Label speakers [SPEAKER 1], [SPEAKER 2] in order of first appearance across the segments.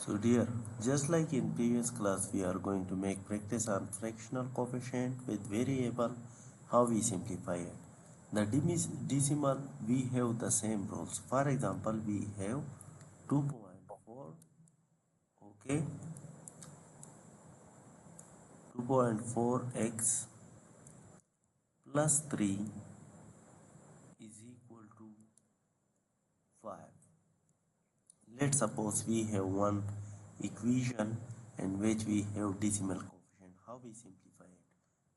[SPEAKER 1] So dear, just like in previous class, we are going to make practice on fractional coefficient with variable, how we simplify it. The decimal, we have the same rules. For example, we have 2.4, okay, 2.4x plus 3 is equal to 5. Let's suppose we have one equation in which we have decimal coefficient. How we simplify it?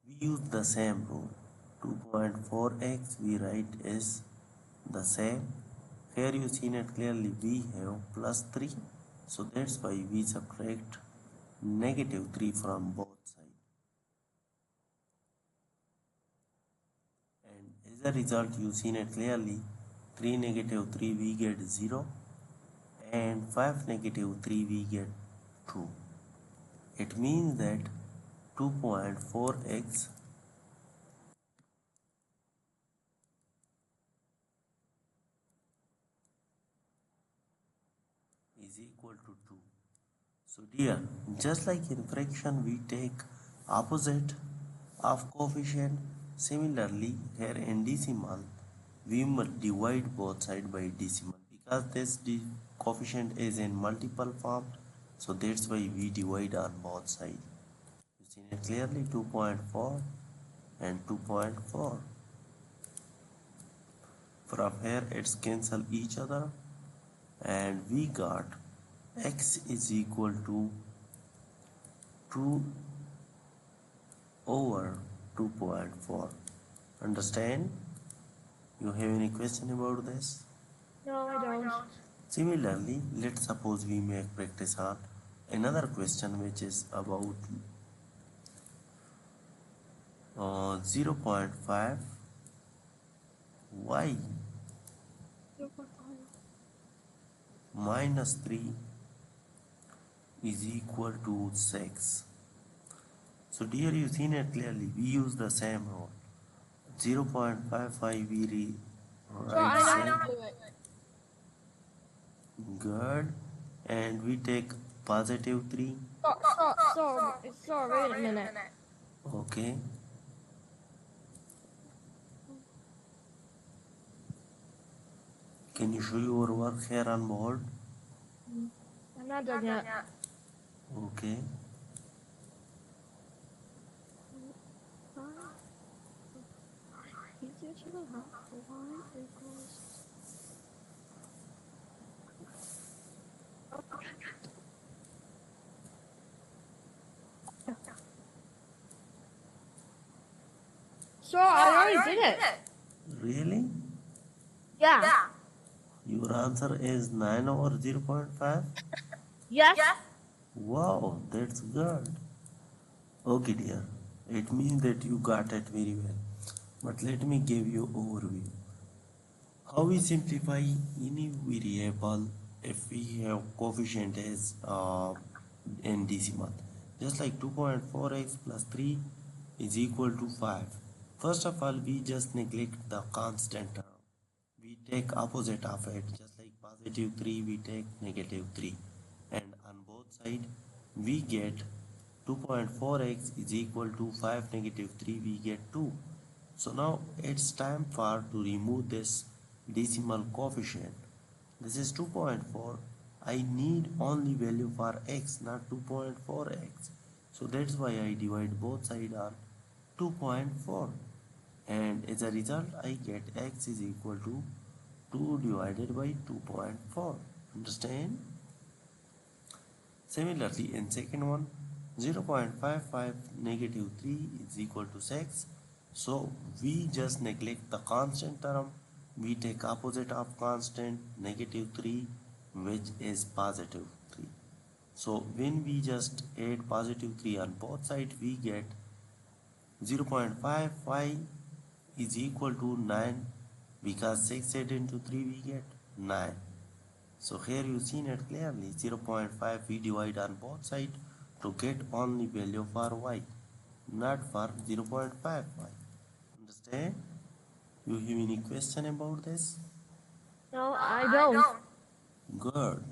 [SPEAKER 1] We use the same rule. 2.4x we write is the same. Here you seen it clearly, we have plus 3. So that's why we subtract negative 3 from both sides. And as a result, you seen it clearly, 3 negative 3 we get 0 and 5 negative 3 we get 2. It means that 2.4x is equal to 2. So dear, just like in fraction we take opposite of coefficient, similarly here in decimal we must divide both sides by decimal because this coefficient is in multiple form, so that's why we divide on both sides. You see it clearly, 2.4 and 2.4. From here it's cancel each other and we got x is equal to 2 over 2.4. Understand? You have any question about this?
[SPEAKER 2] No, I don't.
[SPEAKER 1] Similarly, let's suppose we make practice on another question which is about 0.5 y minus 3 is equal to 6. So dear, you seen it clearly, we use the same rule. 0.55 we
[SPEAKER 2] So I know
[SPEAKER 1] write
[SPEAKER 2] how to do it.
[SPEAKER 1] good, and we take positive 3.
[SPEAKER 2] So, wait a minute.
[SPEAKER 1] Okay, can you show your work here on board?
[SPEAKER 2] I'm not done yet.
[SPEAKER 1] Okay,
[SPEAKER 2] So I already did it.
[SPEAKER 1] really?
[SPEAKER 2] Yeah.
[SPEAKER 1] Your answer is 9 over 0.5?
[SPEAKER 2] Yes.
[SPEAKER 1] Wow, that's good. Okay dear, it means that you got it very well. But let me give you overview. How we simplify any variable if we have coefficient as in decimal. Just like 2.4x plus 3 is equal to 5. First of all, we just neglect the constant term. We take opposite of it, just like positive 3 we take negative 3, and on both sides we get 2.4x is equal to 5 negative 3 we get 2. So now it's time for to remove this decimal coefficient. This is 2.4. I need only value for x, not 2.4x. So that's why I divide both sides on 2.4, and as a result I get x is equal to 2 divided by 2.4. Understand? Similarly, in second one, 0.55 negative 3 is equal to 6. So we just neglect the constant term. We take opposite of constant, negative 3, which is positive 3. So when we just add positive 3 on both sides, we get 0.55 is equal to 9, because 6 added into 3 we get 9. So here you seen it clearly, 0.5 we divide on both sides to get only value for y, not for 0.55. Understand? You have any question about this?
[SPEAKER 2] No, I don't.
[SPEAKER 1] Good.